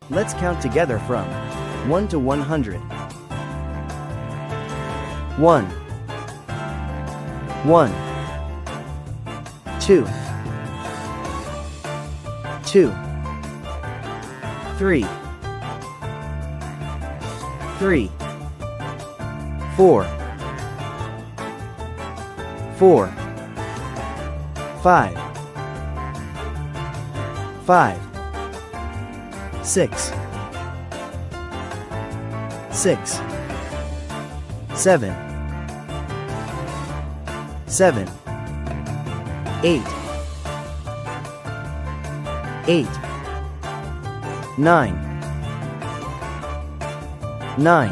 Let's count together from 1 to 100. 1 1 2 2 3 3 4 4 5 5 6 6 7 7 8 8 9 9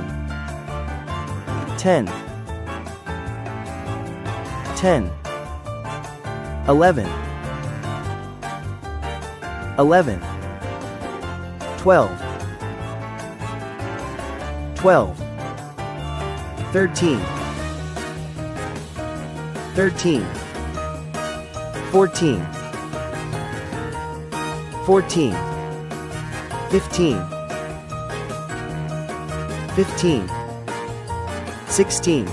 10 10 11 11 12 12 13 13 14 14 15 15 16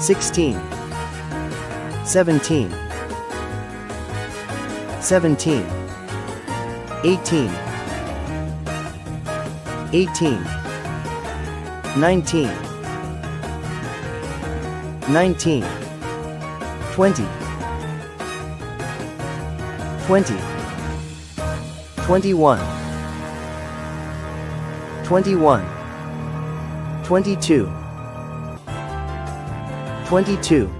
16 17 17 18 18 19 19 20 20 21 21 22 22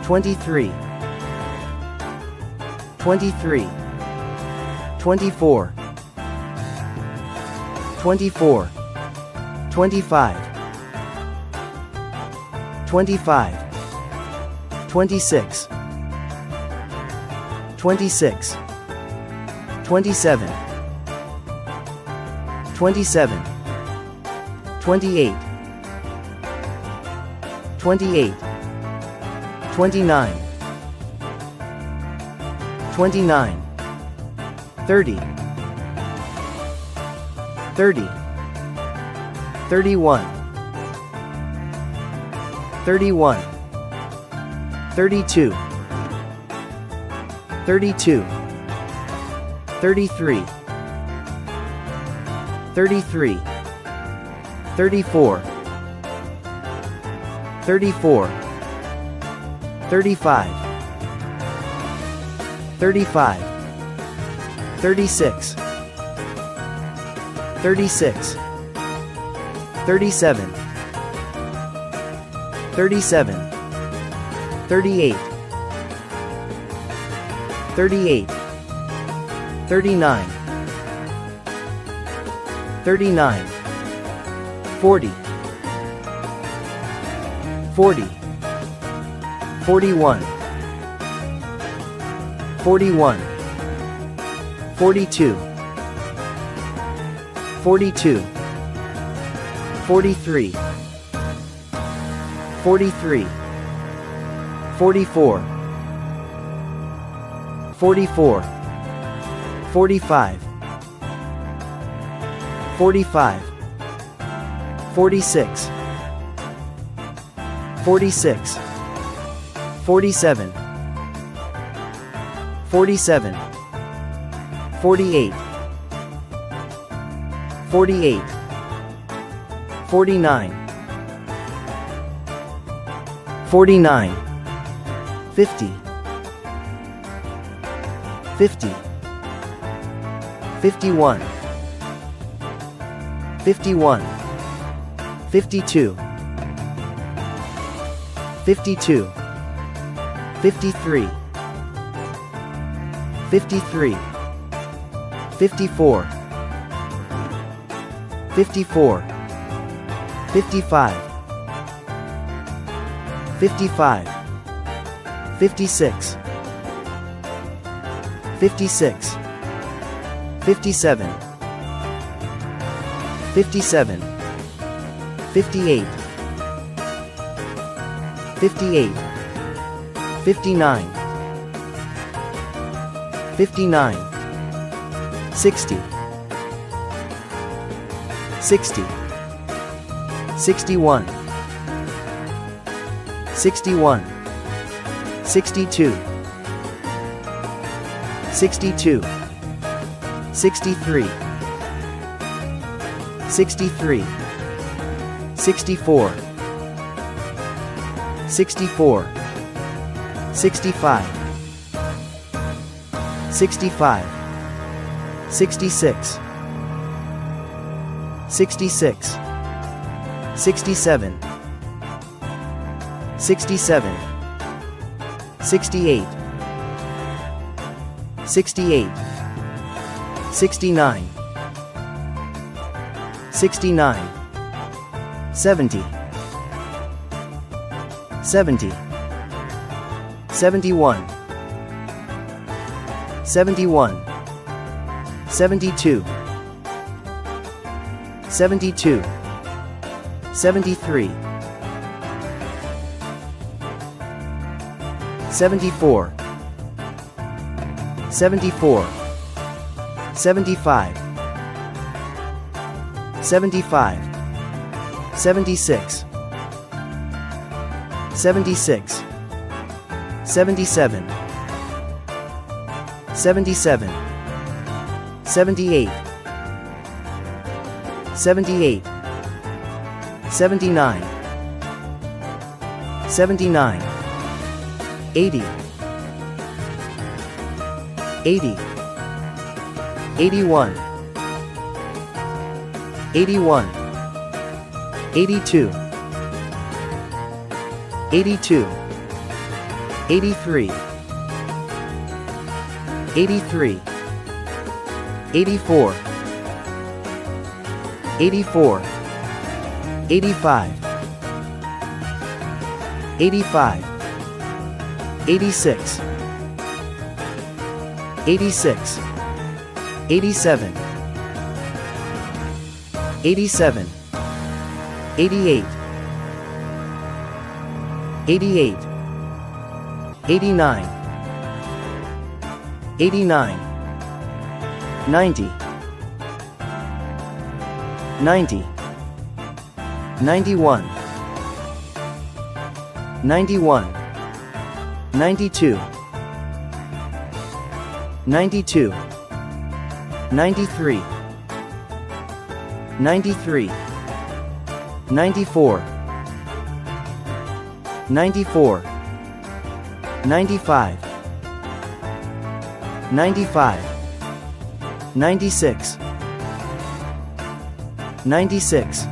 23 23 24 24 25 25 26 26 27 27 28 28 29 29 30 30 31 31 32 32 33 33 34 34 35 35 36 36 37 37 38 38 39 39 40 40 41 41 42 42 43 43 44 44 45 45 46 46 47 47 48 48 49 49 50 50 51 51 52 52 53 53 54 54 55 55 56 56 57 57 58 58 59 59 60, 60, 61, 61, 62, 62, 63, 63, 64, 64, 65, 65, 66, 66, 67, 67, 68, 68, 69, 69, 70, 70, 71, 71, 72, 72, 73, 74, 74, 75, 75, 76, 76, 77, 77, 78, 78, 79, 79, 80, 80, 81, 81, 82, 82, 83, 83, 84, 84, 85, 85, 86, 86, 87, 87, 88, 88, 89, 89, 90, 90, 91, 91, 92, 92, 93, 93, 94, 94, 95, 95, 96, 96,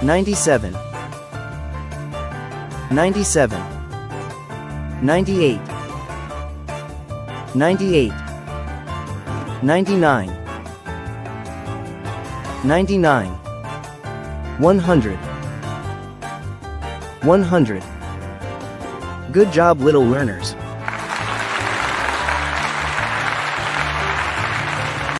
97, 97, 98, 98, 99, 99, 100, 100. Good job, little learners.